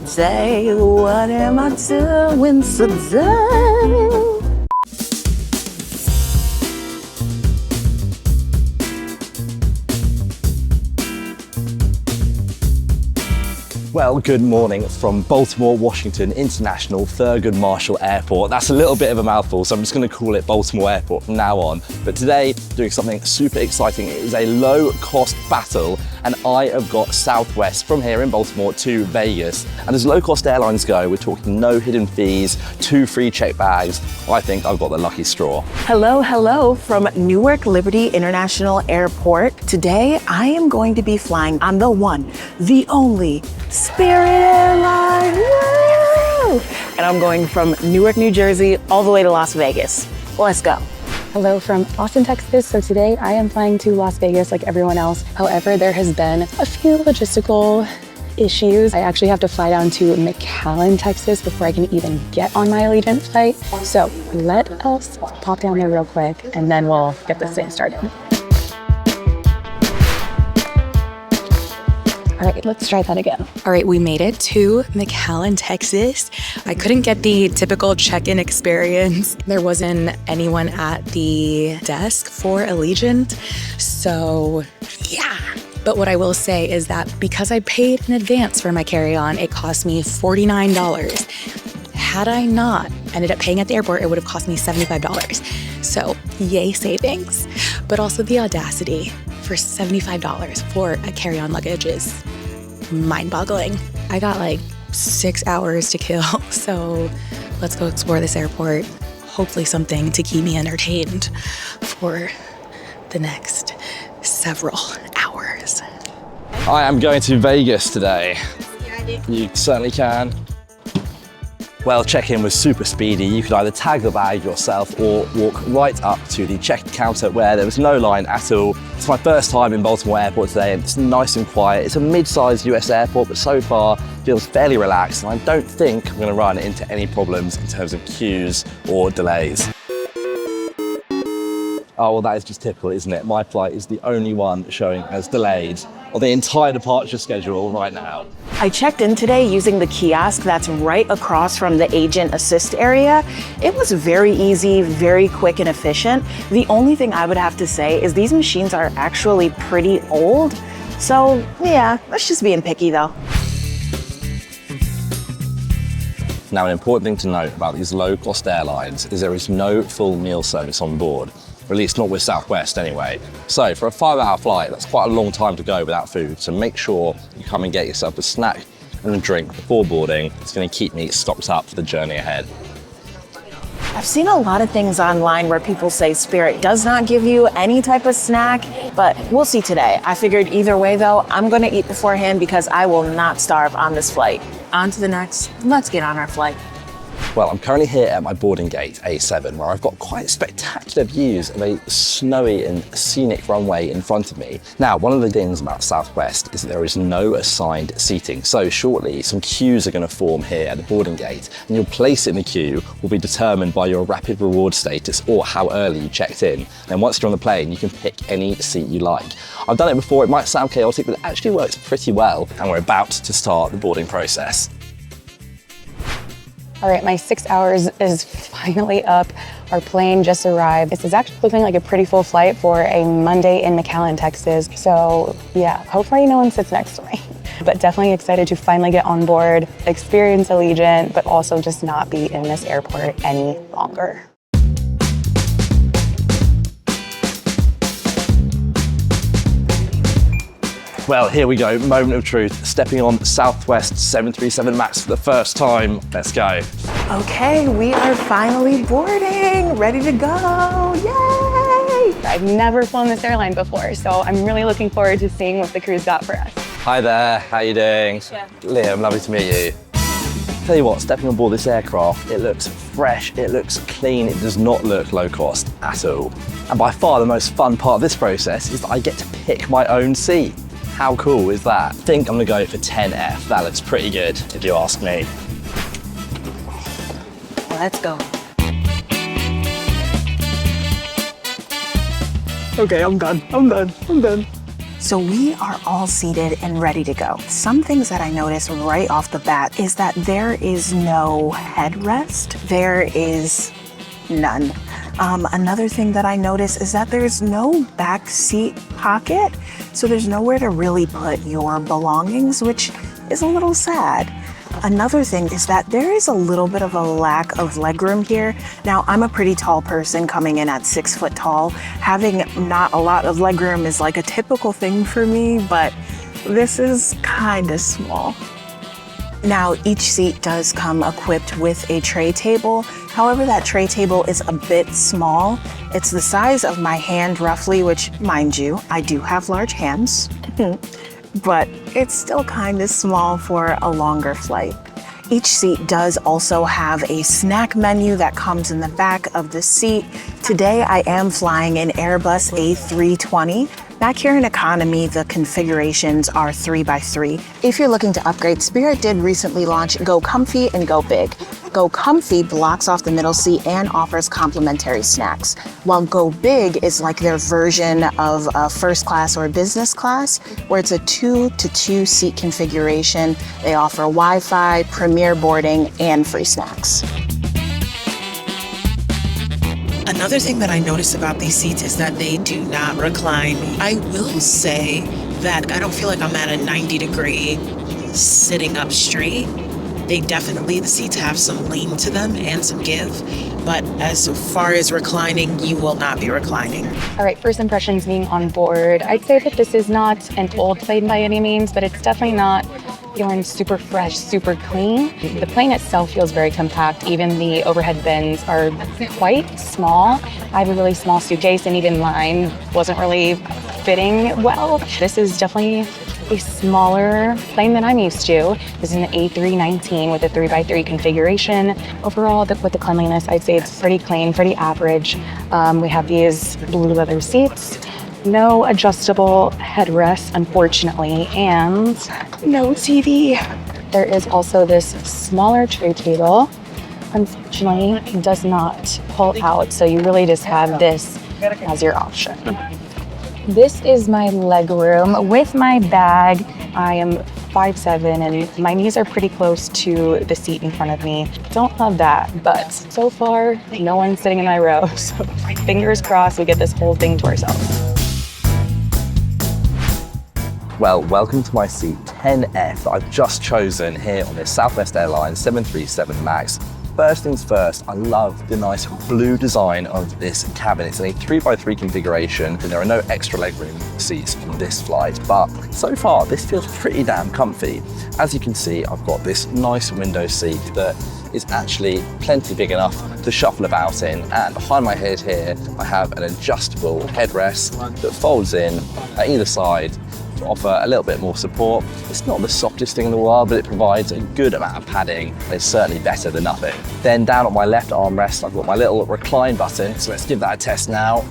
today? What am I doing today? Well, good morning from Baltimore Washington International Thurgood Marshall Airport. That's a little bit of a mouthful, so I'm just going to call it Baltimore Airport from now on. But today, doing something super exciting. It is a low-cost battle, and I have got Southwest from here in Baltimore to Vegas. And as low-cost airlines go, we're talking no hidden fees, 2 free check bags. I think I've got the lucky straw. Hello from Newark Liberty International Airport. Today, I am going to be flying on the one, the only Spirit Airline. Woo! And I'm going from Newark, New Jersey, all the way to Las Vegas. Let's go. Hello from Austin, Texas. So today I am flying to Las Vegas like everyone else. However, there has been a few logistical issues. I actually have to fly down to McAllen, Texas before I can even get on my Allegiant flight. So let us pop down there real quick and then we'll get this thing started. All right, let's try that again. All right, we made it to McAllen, Texas. I couldn't get the typical check-in experience. There wasn't anyone at the desk for Allegiant, so yeah. But what I will say is that because I paid in advance for my carry-on, it cost me $49. Had I not ended up paying at the airport, it would have cost me $75. So yay savings, but also the audacity for $75 for a carry-on luggage is mind-boggling. I got like 6 hours to kill, so let's go explore this airport. Hopefully something to keep me entertained for the next several hours. I am going to Vegas today. You certainly can. Well, check-in was super speedy. You could either tag the bag yourself or walk right up to the check-in counter where there was no line at all. It's my first time in Baltimore Airport today and it's nice and quiet. It's a mid-sized US airport, but so far feels fairly relaxed and I don't think I'm going to run into any problems in terms of queues or delays. Oh, well, that is just typical, isn't it? My flight is the only one showing as delayed on the entire departure schedule right now. I checked in today using the kiosk that's right across from the agent assist area. It was very easy, very quick and efficient. The only thing I would have to say is these machines are actually pretty old. So yeah, that's just being picky though. Now, an important thing to note about these low-cost airlines is there is no full meal service on board. Or at least not with Southwest anyway. So for a 5-hour flight, that's quite a long time to go without food. So make sure you come and get yourself a snack and a drink before boarding. It's going to keep me stocked up for the journey ahead. I've seen a lot of things online where people say Spirit does not give you any type of snack, but we'll see today. I figured either way though, I'm gonna eat beforehand because I will not starve on this flight. On to the next, let's get on our flight. Well, I'm currently here at my boarding gate, A7, where I've got quite spectacular views of a snowy and scenic runway in front of me. Now, one of the things about Southwest is that there is no assigned seating. So shortly, some queues are going to form here at the boarding gate, and your place in the queue will be determined by your rapid reward status or how early you checked in. And once you're on the plane, you can pick any seat you like. I've done it before, it might sound chaotic, but it actually works pretty well. And we're about to start the boarding process. All right, my 6 hours is finally up. Our plane just arrived. This is actually looking like a pretty full flight for a Monday in McAllen, Texas. So yeah, hopefully no one sits next to me. But definitely excited to finally get on board, experience Allegiant, but also just not be in this airport any longer. Well, here we go, moment of truth. Stepping on Southwest 737 MAX for the first time. Let's go. Okay, we are finally boarding, ready to go, yay! I've never flown this airline before, so I'm really looking forward to seeing what the crew's got for us. Hi there, how you doing? Yeah. Liam, lovely to meet you. Tell you what, stepping on board this aircraft, it looks fresh, it looks clean, it does not look low cost at all. And by far the most fun part of this process is that I get to pick my own seat. How cool is that? I think I'm gonna go for 10F. That looks pretty good, if you ask me. Let's go. Okay, I'm done. So we are all seated and ready to go. Some things that I noticed right off the bat is that there is no headrest. There is none. Another thing that I noticed is that there's no back seat pocket. So there's nowhere to really put your belongings, which is a little sad. Another thing is that there is a little bit of a lack of legroom here. Now, I'm a pretty tall person coming in at 6 foot tall. Having not a lot of legroom is like a typical thing for me, but this is kind of small. Now, each seat does come equipped with a tray table. However, that tray table is a bit small. It's the size of my hand roughly, which, mind you, I do have large hands. But it's still kind of small for a longer flight. Each seat does also have a snack menu that comes in the back of the seat. Today I am flying an Airbus A320. Back here in economy, the configurations are 3x3. If you're looking to upgrade, Spirit did recently launch Go Comfy and Go Big. Go Comfy blocks off the middle seat and offers complimentary snacks, while Go Big is like their version of a first class or business class, where it's a 2-to-2 seat configuration. They offer Wi-Fi, premier boarding, and free snacks. Another thing that I noticed about these seats is that they do not recline. I will say that I don't feel like I'm at a 90-degree sitting up straight. The seats have some lean to them and some give, but as far as reclining, you will not be reclining. All right, first impressions being on board. I'd say that this is not an old plane by any means, but it's definitely not feeling super fresh, super clean. The plane itself feels very compact. Even the overhead bins are quite small. I have a really small suitcase, and even mine wasn't really fitting well. This is definitely a smaller plane than I'm used to. This is an A319 with a 3x3 configuration. Overall, with the cleanliness, I'd say it's pretty clean, pretty average. We have these blue leather seats, no adjustable headrest, unfortunately, and no TV. There is also this smaller tray table. Unfortunately, it does not pull out, so you really just have this as your option. This is my leg room with my bag. I am 5'7", and my knees are pretty close to the seat in front of me. Don't love that, but so far, no one's sitting in my row. So fingers crossed we get this whole thing to ourselves. Well, welcome to my seat 10F that I've just chosen here on this Southwest Airlines 737 MAX. First things first, I love the nice blue design of this cabin. It's a 3x3 configuration, and there are no extra legroom seats on this flight, but so far this feels pretty damn comfy. As you can see, I've got this nice window seat that is actually plenty big enough to shuffle about in, and behind my head here I have an adjustable headrest that folds in at either side to offer a little bit more support. It's not the softest thing in the world, but it provides a good amount of padding, and it's certainly better than nothing. Then down at my left armrest, I've got my little recline button, so let's give that a test now.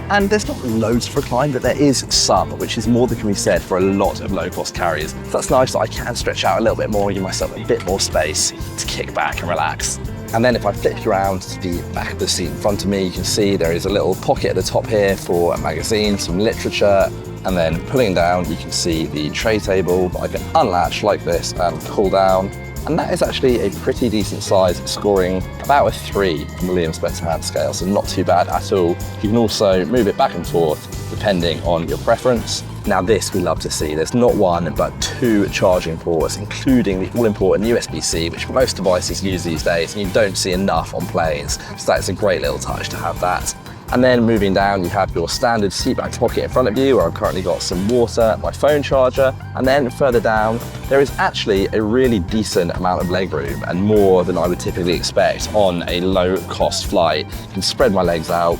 And there's not loads to recline, but there is some, which is more than can be said for a lot of low-cost carriers. So that's nice that I can stretch out a little bit more and give myself a bit more space to kick back and relax. And then if I flip you around to the back of the seat in front of me, you can see there is a little pocket at the top here for a magazine, some literature, and then pulling down, you can see the tray table that I can unlatch like this and pull down. And that is actually a pretty decent size, scoring about a 3 on the Liam Spencer hand scale, so not too bad at all. You can also move it back and forth depending on your preference. Now this we love to see. There's not one, but 2 charging ports, including the all-important USB-C, which most devices use these days, and you don't see enough on planes. So that's a great little touch to have that. And then moving down, you have your standard seatback pocket in front of you, where I've currently got some water, my phone charger, and then further down, there is actually a really decent amount of legroom, and more than I would typically expect on a low-cost flight. I can spread my legs out,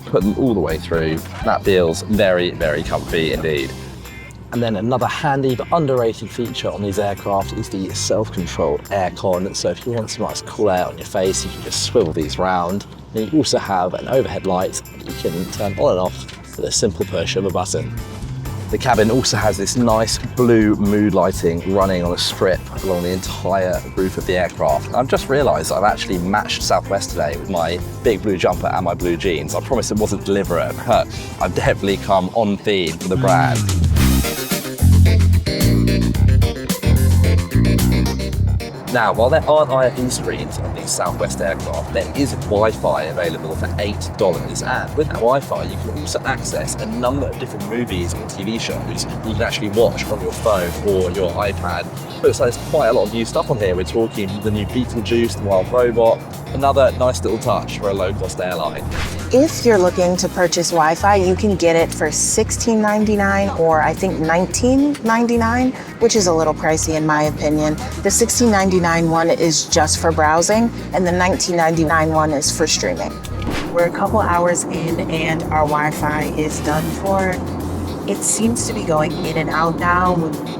put them all the way through. That feels very, very comfy indeed. And then another handy but underrated feature on these aircraft is the self-controlled aircon. So if you want some nice cool air on your face, you can just swivel these round. And you also have an overhead light that you can turn on and off with a simple push of a button. The cabin also has this nice blue mood lighting running on a strip along the entire roof of the aircraft. I've just realised I've actually matched Southwest today with my big blue jumper and my blue jeans. I promise it wasn't deliberate, but I've definitely come on theme for the brand. Now, while there aren't IFE screens on these Southwest aircraft, there is Wi-Fi available for $8. And with that Wi-Fi, you can also access a number of different movies and TV shows you can actually watch on your phone or your iPad. Looks like there's quite a lot of new stuff on here. We're talking the new Beetlejuice, the Wild Robot, another nice little touch for a low-cost airline. If you're looking to purchase Wi-Fi, you can get it for $16.99 or I think $19.99, which is a little pricey in my opinion. The $16.99 one is just for browsing and the $19.99 one is for streaming. We're a couple hours in and our Wi-Fi is done for. It seems to be going in and out now.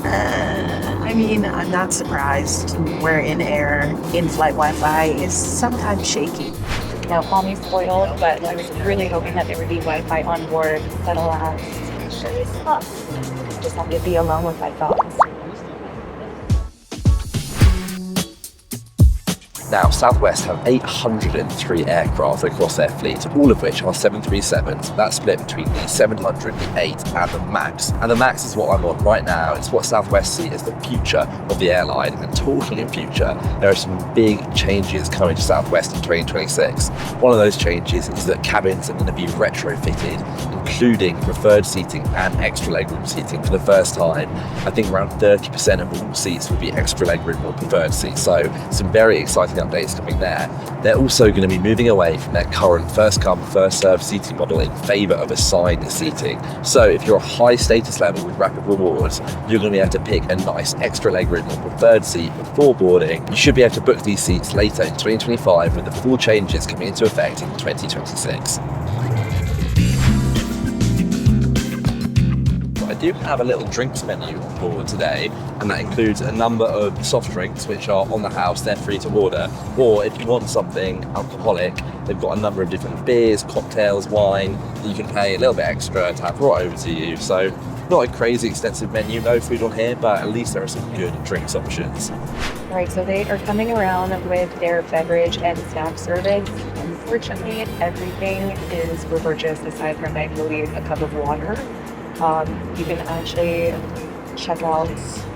I mean, I'm not surprised. We're in air. In-flight Wi-Fi is sometimes shaky. Now, call me spoiled, but I was really hoping that there would be Wi-Fi on board that'll last. Just have to be alone with my thoughts. Now, Southwest have 803 aircraft across their fleet, all of which are 737s. That's split between the 700, the 8 and the MAX. And the MAX is what I'm on right now. It's what Southwest see as the future of the airline. And talking in future, there are some big changes coming to Southwest in 2026. One of those changes is that cabins are going to be retrofitted, including preferred seating and extra legroom seating for the first time. I think around 30% of all seats will be extra legroom or preferred seats. So some very exciting updates coming there. They're also going to be moving away from their current first come, first served seating model in favour of assigned seating. So if you're a high status level with rapid rewards, you're going to be able to pick a nice extra legroom or preferred seat before boarding. You should be able to book these seats later in 2025 with the full changes coming into effect in 2026. I do have a little drinks menu on board today, and that includes a number of soft drinks which are on the house, they're free to order. Or if you want something alcoholic, they've got a number of different beers, cocktails, wine that you can pay a little bit extra to have brought over to you. So not a crazy extensive menu, no food on here, but at least there are some good drinks options. Right, so they are coming around with their beverage and snack service. Unfortunately, everything is for purchase aside from, I believe, a cup of water. You can actually check out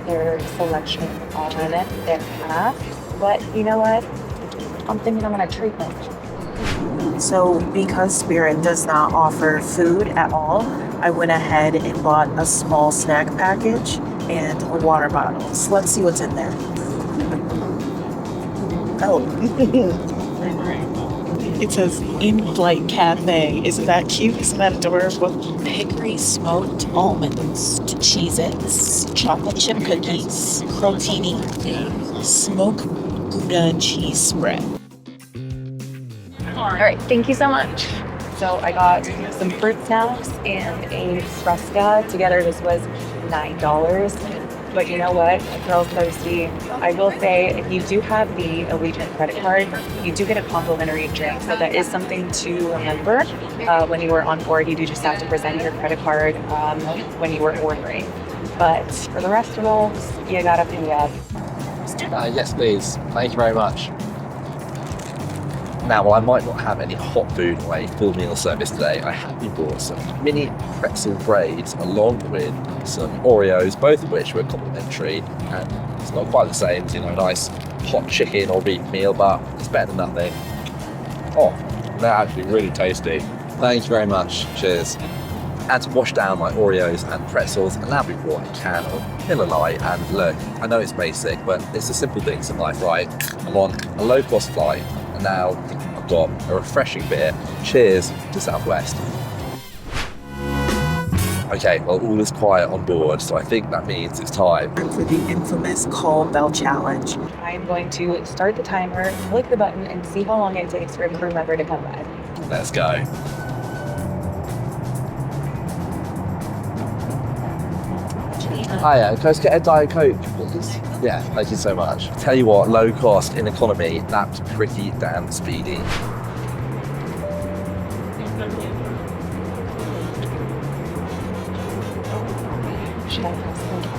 their selection on their app. But you know what? I'm thinking I'm gonna treat them. So because Spirit does not offer food at all, I went ahead and bought a small snack package and a water bottle. So let's see what's in there. Oh. It says in-flight cafe. Isn't that cute? Isn't that adorable? Hickory smoked almonds, Cheez-Its, chocolate chip cookies, crotini, smoked Gouda cheese spread. All right, thank you so much. So I got some fruit snacks and a Fresca. Together, this was $9. But you know what? Girls thirsty. I will say, if you do have the Allegiant credit card, you do get a complimentary drink. So that is something to remember. When you were on board, you do just have to present your credit card when you were ordering. But for the rest of those, you gotta pay up. Yes, please. Thank you very much. Now, while I might not have any hot food or a full meal service today, I have been bought some mini pretzel braids along with some Oreos, both of which were complimentary. And it's not quite the same as, a nice hot chicken or beef meal, but it's better than nothing. Oh, they're actually really tasty. Thank you very much. Cheers. And to wash down my Oreos and pretzels, and now we brought a can of Miller Lite. And look, I know it's basic, but it's the simple things in life, right? I'm on a low-cost flight, and now I've got a refreshing beer. Cheers to Southwest. Okay, well, all is quiet on board, so I think that means it's time For the infamous call bell challenge. I'm going to start the timer, click the button, and see how long it takes for a crew member to come back. Let's go. Hiya, can I just get a Diet Coke, please? Yeah, thank you so much. Tell you what, low cost in economy, that's pretty damn speedy. Should I press hold on?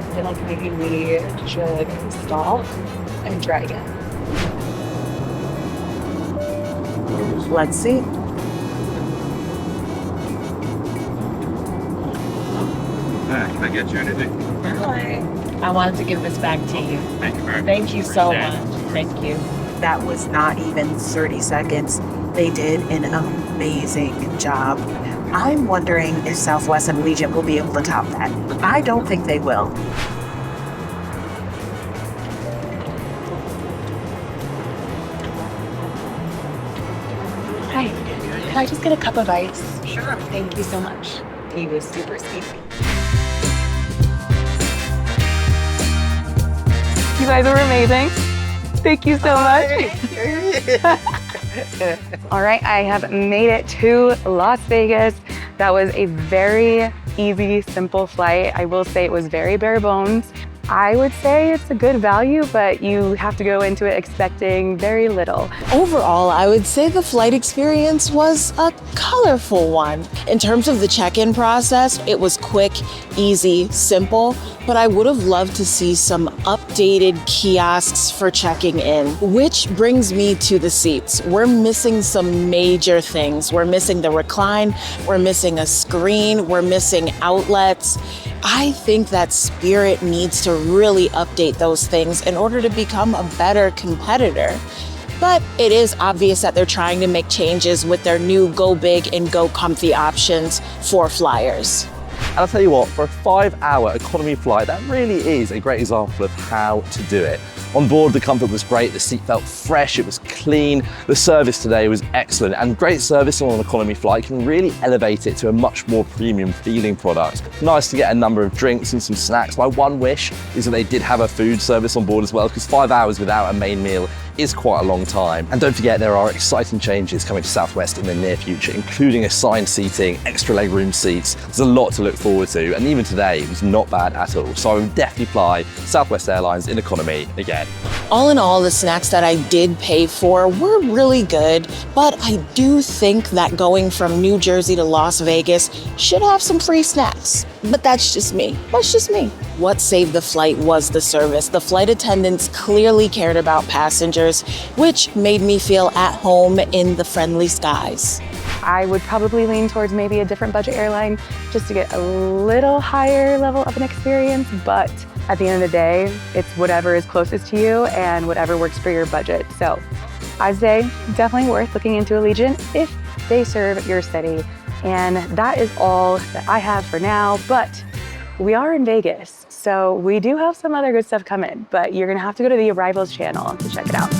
I feel like maybe we should stop and try again. Let's see. Can I get you anything? I wanted to give this back to you. Thank you very much. Thank you so much. Thank you. That was not even 30 seconds. They did an amazing job. I'm wondering if Southwest and Allegiant will be able to top that. I don't think they will. Hi, could I just get a cup of ice? Sure. Thank you so much. He was super sweet. You guys are amazing. Thank you so much. All right, I have made it to Las Vegas. That was a very easy, simple flight. I will say it was very bare bones. I would say it's a good value, but you have to go into it expecting very little. Overall, I would say the flight experience was a colorful one. In terms of the check-in process, it was quick, easy, simple, but I would have loved to see some updated kiosks for checking in, which brings me to the seats. We're missing some major things. We're missing the recline, we're missing a screen, we're missing outlets. I think that Spirit needs to really update those things in order to become a better competitor. But it is obvious that they're trying to make changes with their new Go Big and Go Comfy options for flyers. And I'll tell you what, for a 5-hour economy flight, that really is a great example of how to do it. On board, the comfort was great, the seat felt fresh, it was clean, the service today was excellent, and great service on an economy flight can really elevate it to a much more premium feeling product. Nice to get a number of drinks and some snacks. My one wish is that they did have a food service on board as well, because 5 hours without a main meal is quite a long time. And don't forget, there are exciting changes coming to Southwest in the near future, including assigned seating, extra legroom seats. There's a lot to look forward to, and even today it was not bad at all. So I would definitely fly Southwest Airlines in economy again. All in all, the snacks that I did pay for were really good, but I do think that going from New Jersey to Las Vegas should have some free snacks. But that's just me. That's just me. What saved the flight was the service. The flight attendants clearly cared about passengers, which made me feel at home in the friendly skies. I would probably lean towards maybe a different budget airline just to get a little higher level of an experience, but at the end of the day, it's whatever is closest to you and whatever works for your budget. So I'd say definitely worth looking into Allegiant if they serve your city. And that is all that I have for now, but we are in Vegas, so we do have some other good stuff coming, but you're gonna have to go to the Arrivals channel to check it out.